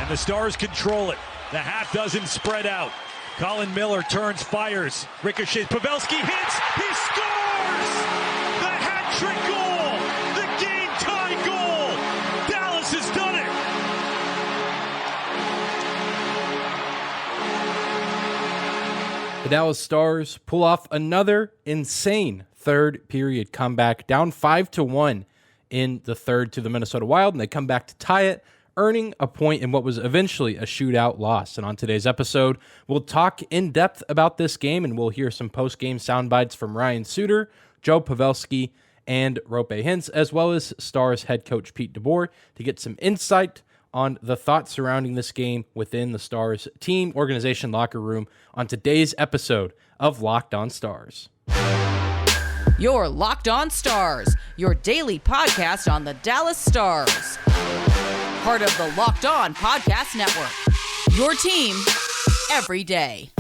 And the Stars control it. The half dozen spread out. Colin Miller turns, fires. Ricochets. Pavelski hits. He scores! The hat-trick goal! The game-tie goal! Dallas has done it! The Dallas Stars pull off another insane third period comeback, down 5-1 in the third to the Minnesota Wild, and they come back to tie it, earning a point in what was eventually a shootout loss. And on today's episode, we'll talk in depth about this game, and we'll hear some post-game sound bites from Ryan Suter, Joe Pavelski, and Roope Hintz, as well as Stars head coach Pete DeBoer, to get some insight on the thoughts surrounding this game within the Stars team, organization, locker room on today's episode of Locked On Stars. Your Locked On Stars, your daily podcast on the Dallas Stars. Part of the Locked On Podcast Network. Your team every day.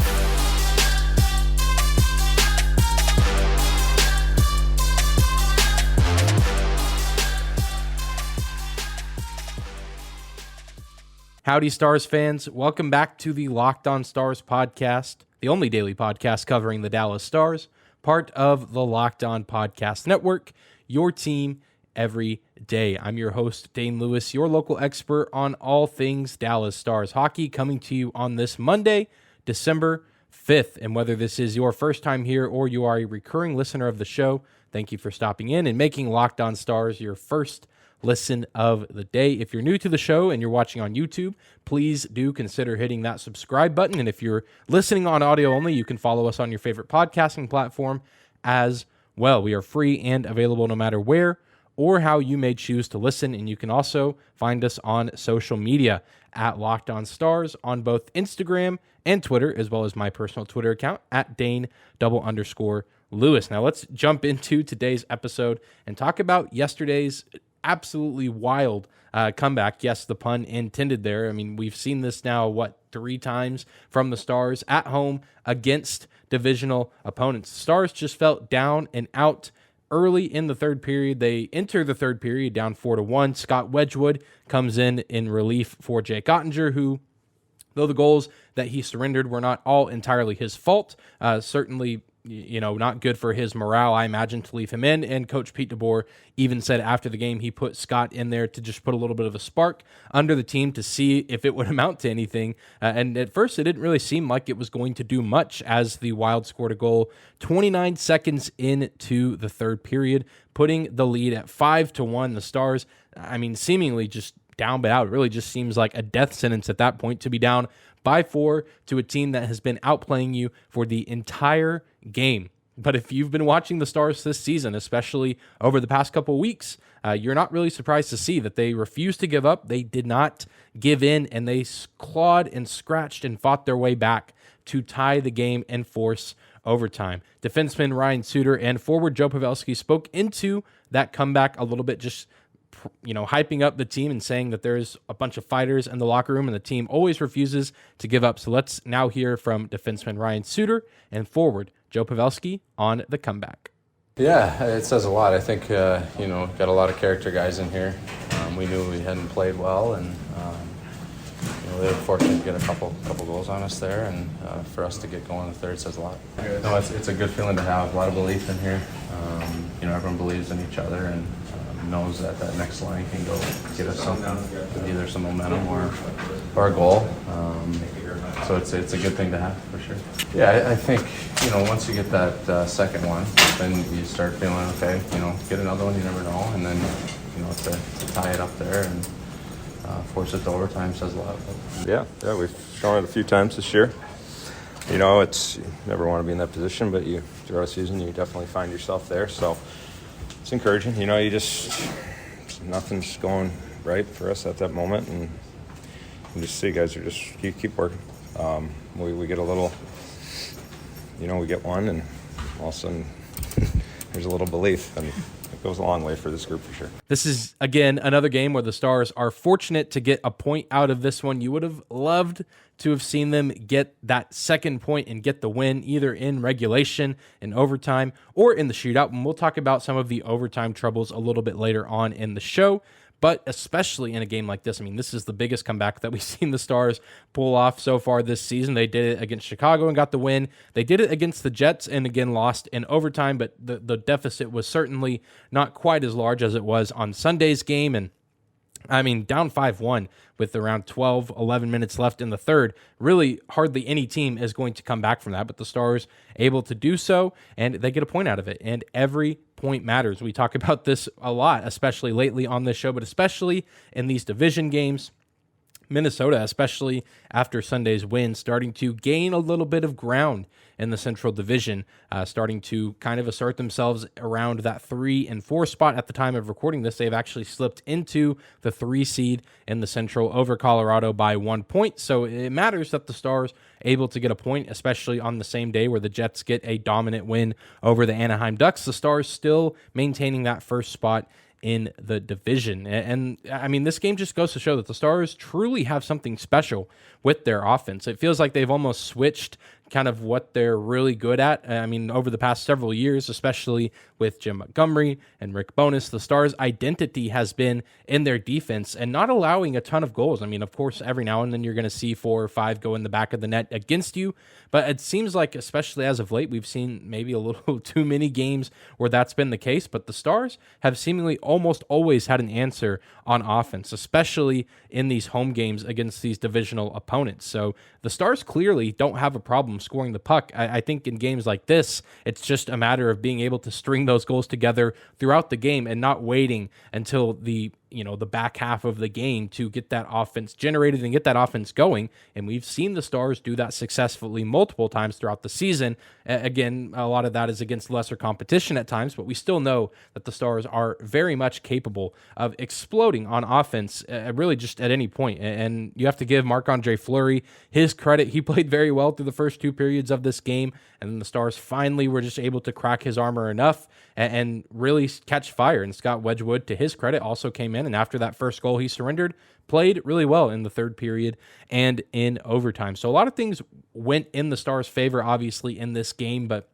Howdy, Stars fans. Welcome back to the Locked On Stars podcast, the only daily podcast covering the Dallas Stars, part of the Locked On Podcast Network, your team every day. I'm your host, Dane Lewis, your local expert on all things Dallas Stars hockey, coming to you on this Monday, December 5th. And whether this is your first time here or you are a recurring listener of the show, thank you for stopping in and making Locked On Stars your first listen of the day. If you're new to the show and you're watching on YouTube, please do consider hitting that subscribe button. And if you're listening on audio only, you can follow us on your favorite podcasting platform as well. We are free and available no matter where or how you may choose to listen. And you can also find us on social media at Locked On Stars on both Instagram and Twitter, as well as my personal Twitter account at Dane_Lewis. Now let's jump into today's episode and talk about yesterday's absolutely wild comeback. Yes, the pun intended there. I mean, we've seen this now, 3 times from the Stars at home against divisional opponents. The Stars just felt down and out early in the third period. They enter the third period down 4-1. Scott Wedgwood comes in relief for Jake Ottinger, who, though the goals that he surrendered were not all entirely his fault, certainly not good for his morale, I imagine, to leave him in. And Coach Pete DeBoer even said after the game he put Scott in there to just put a little bit of a spark under the team to see if it would amount to anything. And at first, it didn't really seem like it was going to do much, as the Wild scored a goal 29 seconds into the third period, putting the lead at 5-1. The Stars, seemingly just down but out. It really just seems like a death sentence at that point to be down by 4 to a team that has been outplaying you for the entire game. But if you've been watching the Stars this season, especially over the past couple of weeks, you're not really surprised to see that they refused to give up. They did not give in, and they clawed and scratched and fought their way back to tie the game and force overtime. Defenseman Ryan Suter and forward Joe Pavelski spoke into that comeback a little bit, just hyping up the team and saying that there's a bunch of fighters in the locker room and the team always refuses to give up. So let's now hear from defenseman Ryan Suter and forward Joe Pavelski on the comeback. Yeah, it says a lot. I think, got a lot of character guys in here. We knew we hadn't played well, and we were fortunate to get a couple goals on us there, and for us to get going in the third says a lot. No, it's a good feeling to have. A lot of belief in here. Everyone believes in each other, and knows that next line can go get us something, either some momentum or a goal. So it's a good thing to have for sure. Yeah, I think once you get that second one, then you start feeling okay. Get another one, you never know, and then to tie it up there and force it to overtime says a lot. Yeah, we've shown it a few times this year. It's you never want to be in that position, but throughout a season you definitely find yourself there. So it's encouraging. Nothing's going right for us at that moment, and you just see guys are just keep working. We get a little, we get one, and all of a sudden there's a little belief, and it goes a long way for this group for sure. This is, again, another game where the Stars are fortunate to get a point out of this one. You would have loved to have seen them get that second point and get the win, either in regulation, in overtime, or in the shootout. And we'll talk about some of the overtime troubles a little bit later on in the show. but especially in a game like this. I mean, this is the biggest comeback that we've seen the Stars pull off so far this season. They did it against Chicago and got the win. They did it against the Jets and again lost in overtime, but the deficit was certainly not quite as large as it was on Sunday's game. And I mean, down 5-1 with around 12, 11 minutes left in the third. Really, hardly any team is going to come back from that, but the Stars able to do so, and they get a point out of it. And every point matters. We talk about this a lot, especially lately on this show, but especially in these division games. Minnesota, especially after Sunday's win, starting to gain a little bit of ground in the Central Division, starting to kind of assert themselves around that 3 and 4 spot. At the time of recording this, they've actually slipped into the 3 seed in the Central over Colorado by 1 point. So it matters that the Stars able to get a point, especially on the same day where the Jets get a dominant win over the Anaheim Ducks. The Stars still maintaining that first spot in the division. And I mean, this game just goes to show that the Stars truly have something special with their offense. It feels like they've almost switched kind of what they're really good at. I mean, over the past several years, especially with Jim Montgomery and Rick Bowness, the Stars' identity has been in their defense and not allowing a ton of goals. I mean, of course, every now and then you're going to see 4 or 5 go in the back of the net against you, but it seems like, especially as of late, we've seen maybe a little too many games where that's been the case, but the Stars have seemingly almost always had an answer on offense, especially in these home games against these divisional opponents. So the Stars clearly don't have a problem scoring the puck. I think in games like this, it's just a matter of being able to string those goals together throughout the game and not waiting until the back half of the game to get that offense generated and get that offense going. And we've seen the Stars do that successfully multiple times throughout the season. Again, a lot of that is against lesser competition at times, but we still know that the Stars are very much capable of exploding on offense, really just at any point. And you have to give Marc-Andre Fleury his credit. He played very well through the first 2 periods of this game, and then the Stars finally were just able to crack his armor enough and really catch fire. And Scott Wedgwood, to his credit, also came in, and after that first goal he surrendered, played really well in the third period and in overtime. So a lot of things went in the Stars' favor, obviously, in this game, but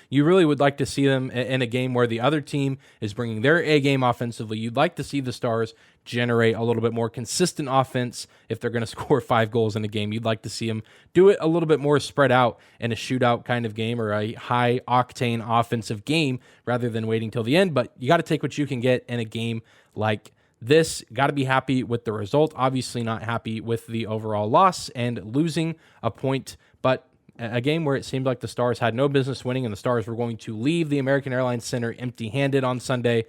you really would like to see them in a game where the other team is bringing their A game offensively. You'd like to see the Stars generate a little bit more consistent offense if they're going to score 5 goals in a game. You'd like to see them do it a little bit more spread out in a shootout kind of game or a high-octane offensive game rather than waiting till the end. But you got to take what you can get in a game like this. Got to be happy with the result. Obviously not happy with the overall loss and losing a point, but a game where it seemed like the Stars had no business winning and the Stars were going to leave the American Airlines Center empty-handed on Sunday.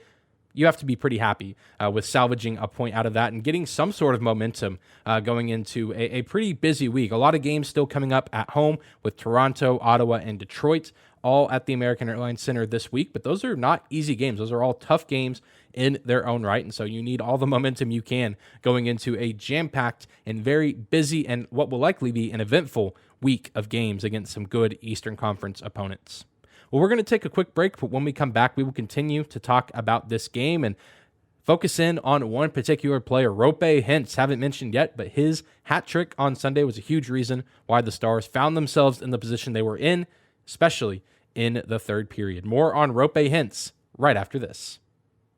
You have to be pretty happy with salvaging a point out of that and getting some sort of momentum going into a pretty busy week. A lot of games still coming up at home with Toronto, Ottawa, and Detroit, all at the American Airlines Center this week. But those are not easy games. Those are all tough games in their own right. And so you need all the momentum you can going into a jam-packed and very busy and what will likely be an eventful week of games against some good Eastern Conference opponents. Well, we're going to take a quick break, but when we come back, we will continue to talk about this game and focus in on one particular player, Roope Hintz. Haven't mentioned yet, but his hat trick on Sunday was a huge reason why the Stars found themselves in the position they were in, especially in the third period. More on Roope Hintz right after this.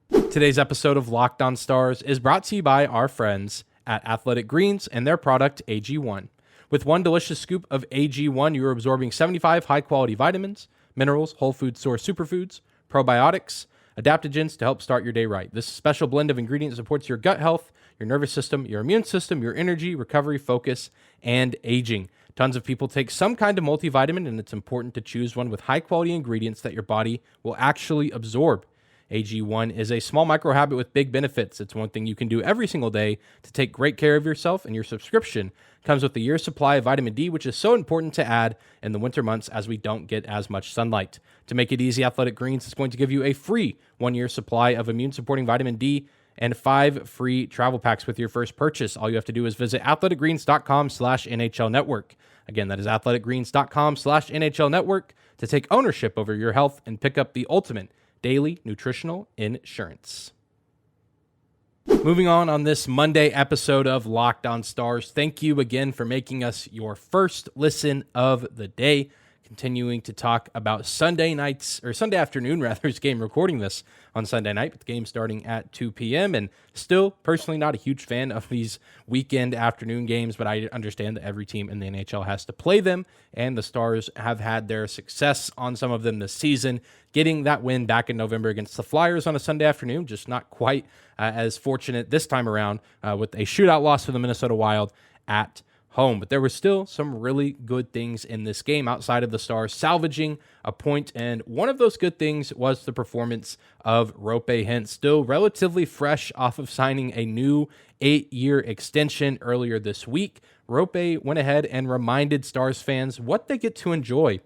Today's episode of Locked On Stars is brought to you by our friends at Athletic Greens and their product AG1. With one delicious scoop of AG1, you're absorbing 75 high-quality vitamins, minerals, whole food source superfoods, probiotics, adaptogens to help start your day right. This special blend of ingredients supports your gut health, your nervous system, your immune system, your energy, recovery, focus, and aging. Tons of people take some kind of multivitamin, and it's important to choose one with high-quality ingredients that your body will actually absorb. AG1 is a small micro habit with big benefits. It's one thing you can do every single day to take great care of yourself, and your subscription comes with a year's supply of vitamin D, which is so important to add in the winter months as we don't get as much sunlight. To make it easy, Athletic Greens is going to give you a free 1-year supply of immune-supporting vitamin D and 5 free travel packs with your first purchase. All you have to do is visit athleticgreens.com/NHL Network. Again, that is athleticgreens.com/NHL Network to take ownership over your health and pick up the ultimate daily nutritional insurance. Moving on this Monday episode of Locked On Stars, thank you again for making us your first listen of the day. continuing to talk about Sunday afternoon game, recording this on Sunday night, with the game starting at 2 p.m. And still, personally, not a huge fan of these weekend afternoon games, but I understand that every team in the NHL has to play them, and the Stars have had their success on some of them this season, getting that win back in November against the Flyers on a Sunday afternoon, just not quite as fortunate this time around with a shootout loss for the Minnesota Wild at home. But there were still some really good things in this game outside of the Stars salvaging a point, and one of those good things was the performance of Roope Hintz, still relatively fresh off of signing a new 8-year extension earlier this week. Roope went ahead and reminded Stars fans what they get to enjoy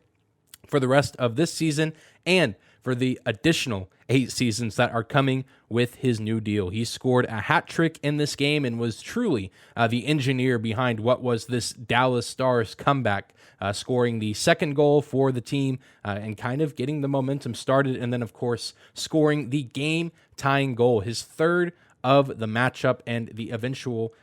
for the rest of this season and for the additional 8 seasons that are coming with his new deal. He scored a hat trick in this game and was truly the engineer behind what was this Dallas Stars comeback, scoring the second goal for the team and kind of getting the momentum started, and then, of course, scoring the game-tying goal, his third of the matchup, and the eventual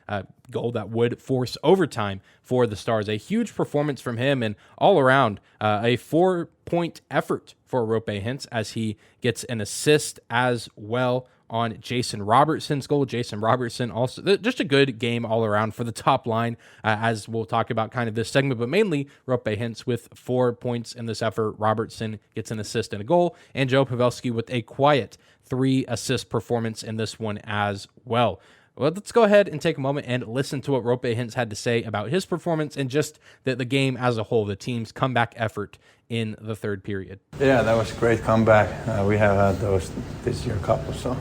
goal that would force overtime for the Stars. A huge performance from him, and all around a 4-point effort for Roope Hintz, as he gets an assist as well on Jason Robertson's goal. Jason Robertson also just a good game all around for the top line, as we'll talk about kind of this segment, but mainly Roope Hintz with 4 points in this effort. Robertson gets an assist and a goal, and Joe Pavelski with a quiet 3-assist performance in this one as well. Well, let's go ahead and take a moment and listen to what Roope Hintz had to say about his performance and just the game as a whole, the team's comeback effort in the third period. Yeah, that was a great comeback. We have had those this year couple, so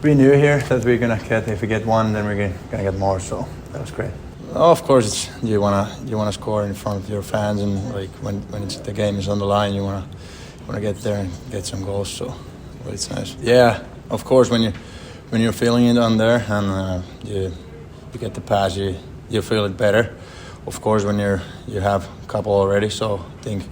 we knew here that we're gonna get, if we get one, then we're gonna get more. So that was great. Of course, you wanna score in front of your fans, and like when the game is on the line, you wanna get there and get some goals. So but it's nice. Yeah, of course, when you're feeling it on there and you get the pass, you feel it better. Of course, when you have a couple already, so I think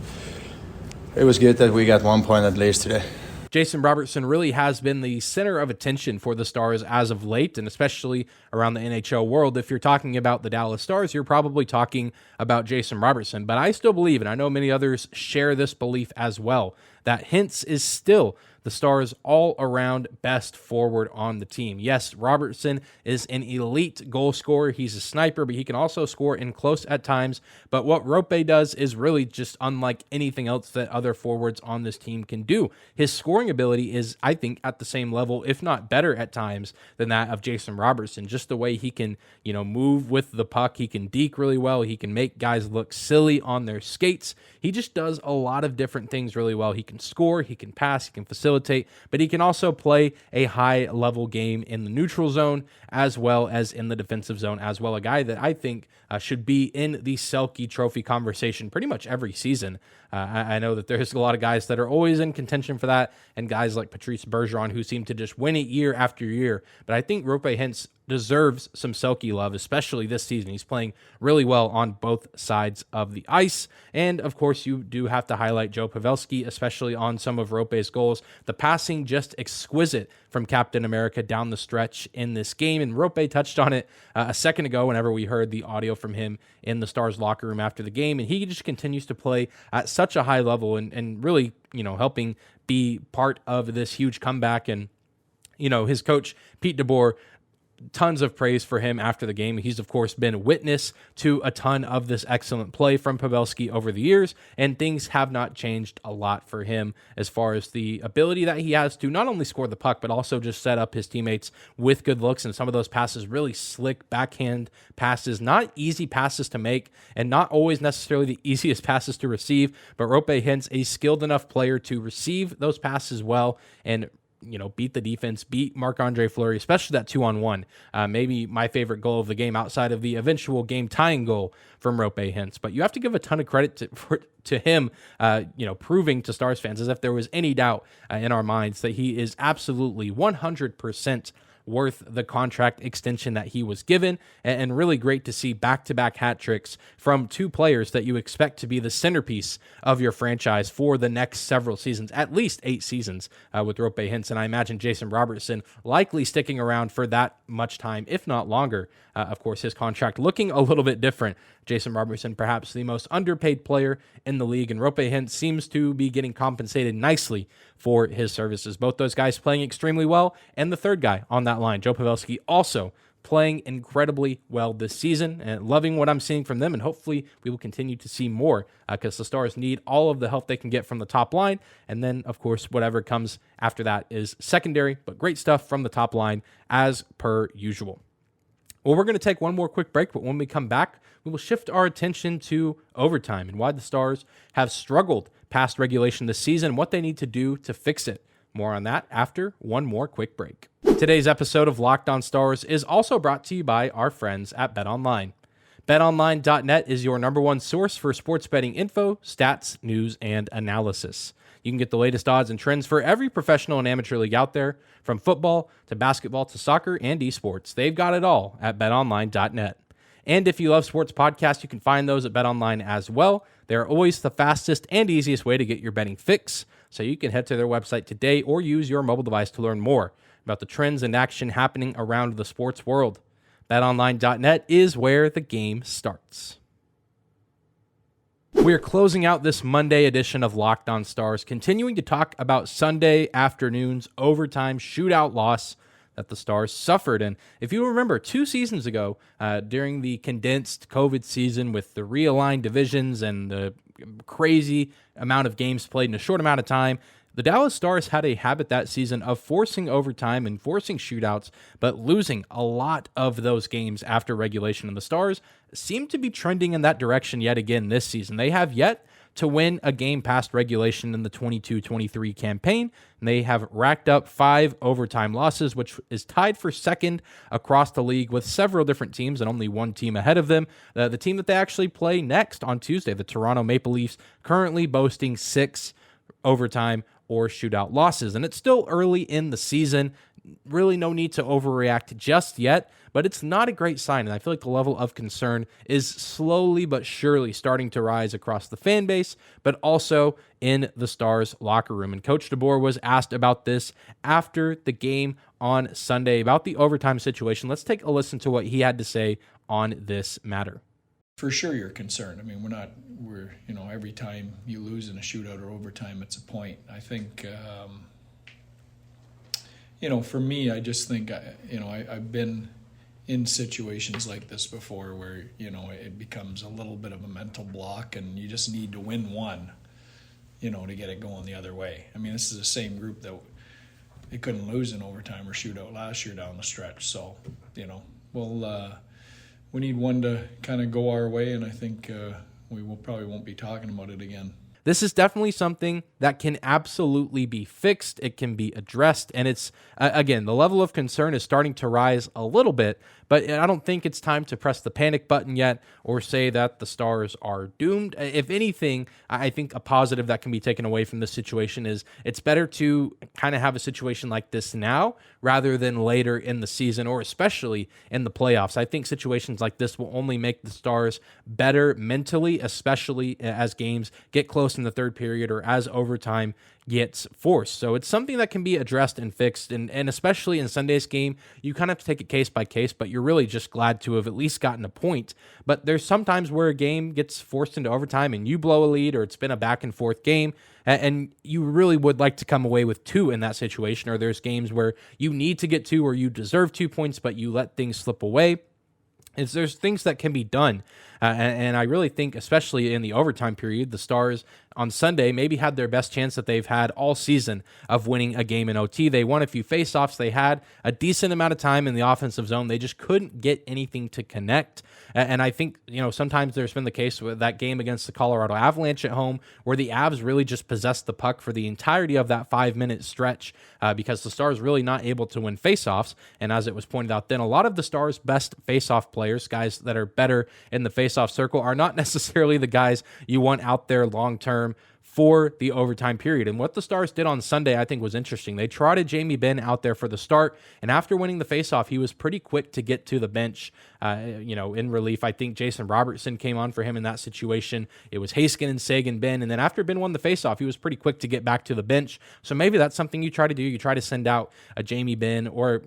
it was good that we got 1 point at least today. Jason Robertson really has been the center of attention for the Stars as of late, and especially around the NHL world. If you're talking about the Dallas Stars, you're probably talking about Jason Robertson. But I still believe, and I know many others share this belief as well, that Hintz is still the Stars' all-around best forward on the team. Yes, Robertson is an elite goal scorer. He's a sniper, but he can also score in close at times. But what Roope does is really just unlike anything else that other forwards on this team can do. His scoring ability is, I think, at the same level, if not better at times, than that of Jason Robertson. Just the way he can, move with the puck. He can deke really well. He can make guys look silly on their skates. He just does a lot of different things really well. He can score, he can pass, he can facilitate, but he can also play a high-level game in the neutral zone as well as in the defensive zone as well. A guy that I think should be in the Selke Trophy conversation pretty much every season. I know that there's a lot of guys that are always in contention for that, and guys like Patrice Bergeron who seem to just win it year after year. But I think Roope Hintz deserves some Selke love, especially this season. He's playing really well on both sides of the ice. And, of course, you do have to highlight Joe Pavelski, especially on some of Roope's goals. The passing just exquisite from Captain America down the stretch in this game. And Roope touched on it a second ago whenever we heard the audio from him in the Stars locker room after the game. And he just continues to play at such a high level and really, helping be part of this huge comeback. And, his coach, Pete DeBoer, tons of praise for him after the game. He's, of course, been witness to a ton of this excellent play from Pavelski over the years, and things have not changed a lot for him as far as the ability that he has to not only score the puck, but also just set up his teammates with good looks, and some of those passes, really slick backhand passes, not easy passes to make, and not always necessarily the easiest passes to receive, but Roope Hintz, a skilled enough player to receive those passes well and beat the defense, beat Marc-Andre Fleury, especially that 2-on-1. Maybe my favorite goal of the game outside of the eventual game-tying goal from Roope Hintz. But you have to give a ton of credit to him, proving to Stars fans, as if there was any doubt in our minds, that he is absolutely 100% worth the contract extension that he was given, and really great to see back-to-back hat tricks from two players that you expect to be the centerpiece of your franchise for the next several seasons, at least 8 seasons with Roope Hintz, and I imagine Jason Robertson likely sticking around for that much time, if not longer. Of course, his contract looking a little bit different. Jason Robertson, perhaps the most underpaid player in the league, and Roope Hintz seems to be getting compensated nicely for his services. Both those guys playing extremely well, and the third guy on that line, Joe Pavelski, also playing incredibly well this season, and loving what I'm seeing from them, and hopefully we will continue to see more because the Stars need all of the help they can get from the top line, and then, of course, whatever comes after that is secondary, but great stuff from the top line as per usual. Well, we're going to take one more quick break, but when we come back, we will shift our attention to overtime and why the Stars have struggled past regulation this season, what they need to do to fix it. More on that after one more quick break. Today's episode of Locked On Stars is also brought to you by our friends at BetOnline. BetOnline.net is your number one source for sports betting info, stats, news, and analysis. You can get the latest odds and trends for every professional and amateur league out there, from football to basketball to soccer and esports. They've got it all at BetOnline.net. And if you love sports podcasts, you can find those at BetOnline as well. They're always the fastest and easiest way to get your betting fix, so you can head to their website today or use your mobile device to learn more about the trends and action happening around the sports world. BetOnline.net is where the game starts. We are closing out this Monday edition of Locked On Stars, continuing to talk about Sunday afternoon's overtime shootout loss that the Stars suffered. And if you remember, 2 seasons ago, during the condensed COVID season with the realigned divisions and the crazy amount of games played in a short amount of time, the Dallas Stars had a habit that season of forcing overtime and forcing shootouts, but losing a lot of those games after regulation. And the Stars seem to be trending in that direction yet again this season. They have yet to win a game past regulation in the 22-23 campaign, and they have racked up 5 overtime losses, which is tied for second across the league with several different teams and only one team ahead of them. The team that they actually play next on Tuesday, the Toronto Maple Leafs, currently boasting 6 overtime or shootout losses. And it's still early in the season. Really no need to overreact just yet, but it's not a great sign. And I feel like the level of concern is slowly but surely starting to rise across the fan base, but also in the Stars locker room. And Coach DeBoer was asked about this after the game on Sunday about the overtime situation. Let's take a listen to what he had to say on this matter. For sure you're concerned. I mean, every time you lose in a shootout or overtime, it's a point. I think, for me, I just think, I've been in situations like this before where, it becomes a little bit of a mental block and you just need to win one, to get it going the other way. I mean, this is the same group that they couldn't lose in overtime or shootout last year down the stretch. So, we need one to kind of go our way, and I think we probably won't be talking about it again. This is definitely something that can absolutely be fixed. It can be addressed, and it's, again, the level of concern is starting to rise a little bit, but I don't think it's time to press the panic button yet or say that the Stars are doomed. If anything, I think a positive that can be taken away from this situation is it's better to kind of have a situation like this now rather than later in the season or especially in the playoffs. I think situations like this will only make the Stars better mentally, especially as games get close in the third period or as overtime gets forced. So it's something that can be addressed and fixed, and especially in Sunday's game, you kind of have to take it case by case, but you're really just glad to have at least gotten a point. But there's sometimes where a game gets forced into overtime and you blow a lead, or it's been a back and forth game, and you really would like to come away with 2 in that situation, or there's games where you need to get 2 or you deserve 2 points, but you let things slip away. There's things that can be done, and I really think, especially in the overtime period, the Stars on Sunday maybe had their best chance that they've had all season of winning a game in OT. They won a few faceoffs. They had a decent amount of time in the offensive zone. They just couldn't get anything to connect. And I think, sometimes there's been the case with that game against the Colorado Avalanche at home where the Avs really just possessed the puck for the entirety of that 5-minute stretch because the Stars really not able to win faceoffs. And as it was pointed out then, a lot of the Stars' best faceoff players, guys that are better in the faceoff circle, are not necessarily the guys you want out there long-term for the overtime period. And what the Stars did on Sunday, I think, was interesting. They trotted Jamie Benn out there for the start, and after winning the faceoff, he was pretty quick to get to the bench, in relief. I think Jason Robertson came on for him in that situation. It was Haskin and Sagan Benn, and then after Ben won the faceoff, he was pretty quick to get back to the bench. So maybe that's something you try to do. You try to send out a Jamie Benn, or,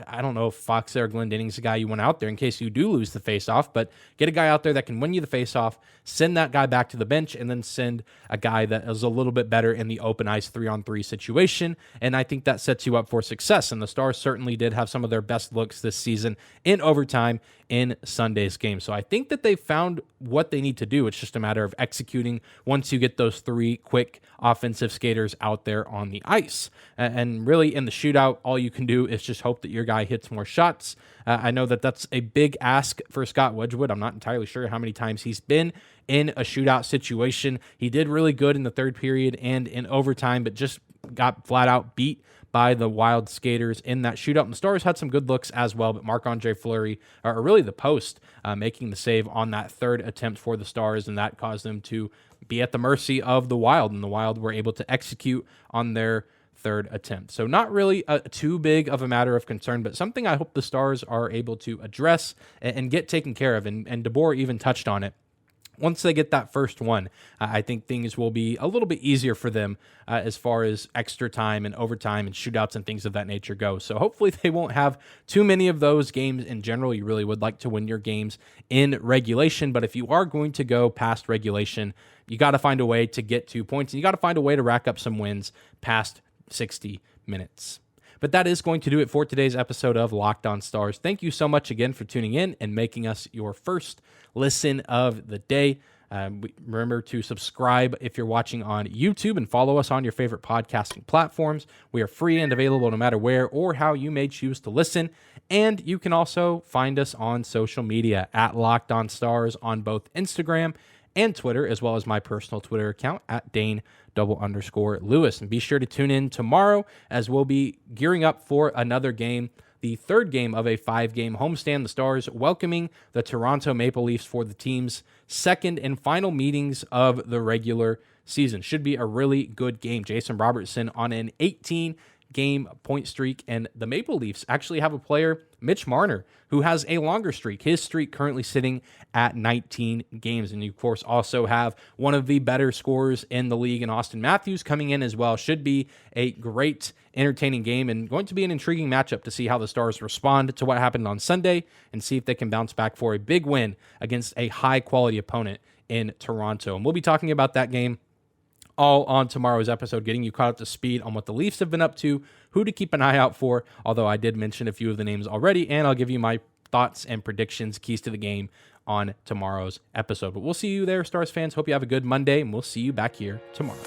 I don't know if Fox or Glenn Denning's a guy you want out there in case you do lose the faceoff, but get a guy out there that can win you the faceoff, send that guy back to the bench, and then send a guy that is a little bit better in the open ice 3-on-3 situation, and I think that sets you up for success. And the Stars certainly did have some of their best looks this season in overtime in Sunday's game. So I think that they found what they need to do. It's just a matter of executing once you get those 3 quick offensive skaters out there on the ice. And really, in the shootout, all you can do is just hope that your guy hits more shots. I know that that's a big ask for Scott Wedgwood. I'm not entirely sure how many times he's been in a shootout situation. He did really good in the third period and in overtime, but just got flat out beat by the Wild skaters in that shootout. And the Stars had some good looks as well, but Marc-Andre Fleury, or really the post, making the save on that third attempt for the Stars, and that caused them to be at the mercy of the Wild, and the Wild were able to execute on their third attempt. So not really too big of a matter of concern, but something I hope the Stars are able to address and get taken care of, and DeBoer even touched on it. Once they get that first one, I think things will be a little bit easier for them as far as extra time and overtime and shootouts and things of that nature go. So hopefully they won't have too many of those games in general. You really would like to win your games in regulation, but if you are going to go past regulation, you got to find a way to get 2 points, and you got to find a way to rack up some wins past 60 minutes. But that is going to do it for today's episode of Locked On Stars. Thank you so much again for tuning in and making us your first listen of the day. Remember to subscribe if you're watching on YouTube, and follow us on your favorite podcasting platforms. We are free and available no matter where or how you may choose to listen. And you can also find us on social media at Locked On Stars on both Instagram and Twitter, as well as my personal Twitter account at Dane_Lewis. And be sure to tune in tomorrow, as we'll be gearing up for another game, the third game of a 5-game homestand. The Stars welcoming the Toronto Maple Leafs for the team's second and final meetings of the regular season. Should be a really good game. Jason Robertson on an 18-game point streak, and the Maple Leafs actually have a player, Mitch Marner, who has a longer streak. His streak currently sitting at 19 games. And you, of course, also have one of the better scorers in the league in Austin Matthews coming in as well. Should be a great, entertaining game, and going to be an intriguing matchup to see how the Stars respond to what happened on Sunday and see if they can bounce back for a big win against a high-quality opponent in Toronto. And we'll be talking about that game all on tomorrow's episode, getting you caught up to speed on what the Leafs have been up to, who to keep an eye out for, although I did mention a few of the names already, and I'll give you my thoughts and predictions, keys to the game, on tomorrow's episode. But we'll see you there, Stars fans. Hope you have a good Monday, and we'll see you back here tomorrow.